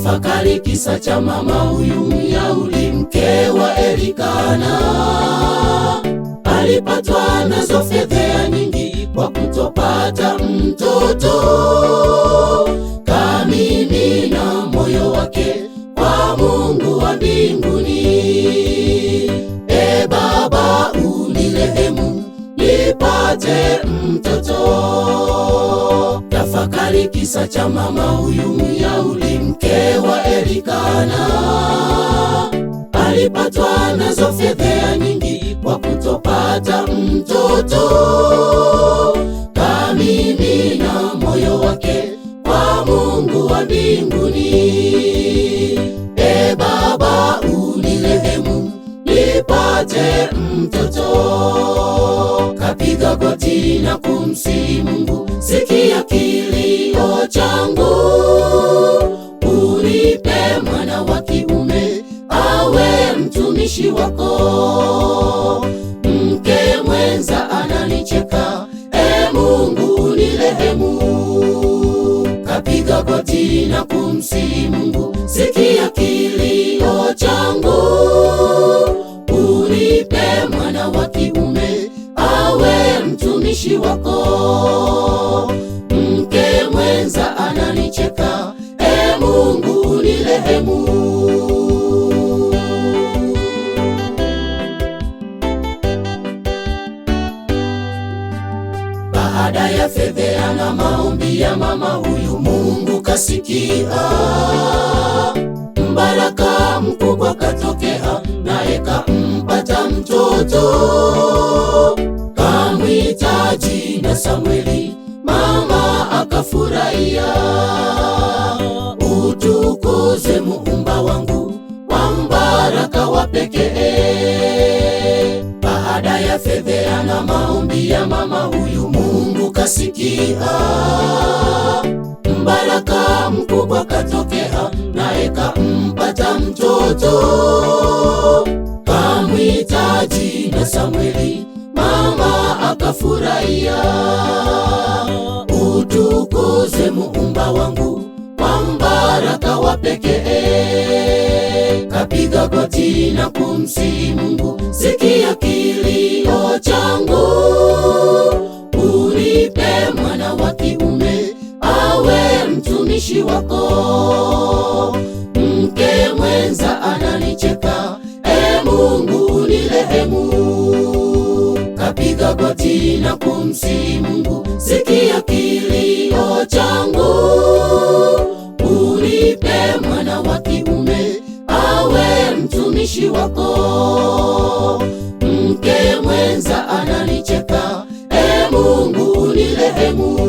Tafakari kisa cha mama huyu Myahudi, mke wa Elikana. Alipatwa nazo fedheha nyingi kwa kutopata mtoto. Kamimina moyo wake kwa Mungu wa mbinguni. E Baba, unirehemu nipate mtoto. Tafakari kisa cha mama huyu Myahudi, mke wa Elikana. Alipatwa nazo fedheha nyingi kwa kutopata mtoto. Kamimina moyo wake kwa Mungu wa mbinguni. E Baba, unirehemu nipate mtoto. Kapiga goti na kumsihi Mungu, sikia kilio changu. Unipe mwana wa kiume awe mtumishi wako. Mke mwenza ananicheka, e Mungu unirehemu. Kapiga goti na kumsihi Mungu, sikia kilio changu. Unipe mwana wa kiume awe mtumishi wako. Mke mwenza ananicheka, e Mungu unirehemu. Baada ya fedheha na maombi ya mama huyu, Mungu kasikia. Mbaraka mkubwa katokea, naye kampata mtoto. Kamwita jina Samweli, mama akafurahia. Utukuzwe Muumba wangu, kwa mbaraka wa pekee. Baada ya fedheha na maombi ya mama huyu, Mungu kasikia. Mbaraka mkubwa katokea, naye kampata mtoto. Kamwita jina Samweli, mama akafurahia. Utukuzwe Muumba wangu, kwa mbaraka wa pekee. Kapiga goti na kumsihi Mungu, sikia kilio changu. Unipe mwana wa kiume awe mtumishi wako. Mke mwenza ananicheka, e Mungu unirehemu. Kapiga goti na kumsihi Mungu, sikia kilio changu. Unipe mwana wa kiume awe mtumishi wako. Mke mwenza ananicheka, e Mungu unirehemu.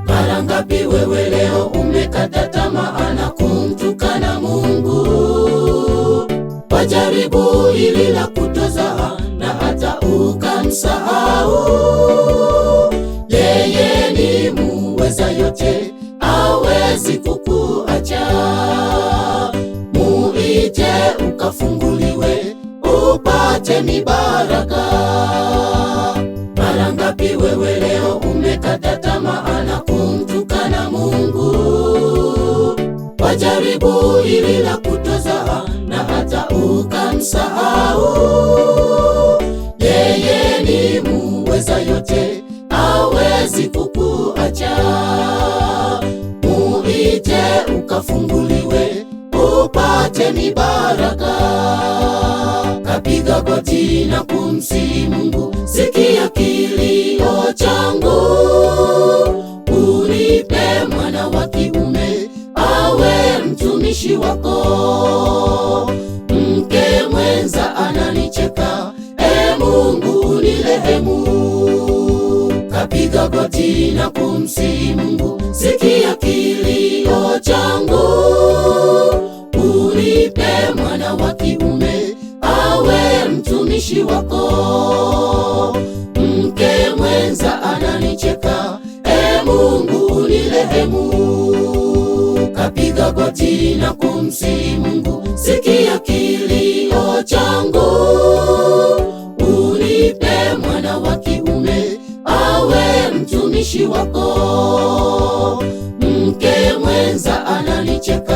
Mara ngapi wewe leo umekata tamaa na kumtukana Mungu? Wajaribu hili la kutozaa na hata ukamsahau. Yeye ni muweza yote, hawezi kukuacha. Muite ukafunguliwe, upate mibaraka. Mara ngapi wewe leo umekata tamaa na kumtukana Mungu? Wajaribu hili la kutozaa na hata ukamsahau. Yeye ni muweza yote, hawezi kukuacha. Muite ukafunguliwe, upate mibaraka. Kapiga goti na kumsihi Mungu, sikia kilio changu. Unipe mwana wa kiume awe mtumishi wako. Mke mwenza ananicheka, e Mungu unirehemu. Kapiga goti na kumsihi Mungu, sikia kilio changu. Unipe mwana wa kiume awe mtumishi wako. Mke mwenza mwenza ananicheka, e Mungu unirehemu. Kapiga goti na kumsihi Mungu, sikia kilio changu, unipe mwana wa kiume awe mtumishi wako. Mke mwenza ananicheka,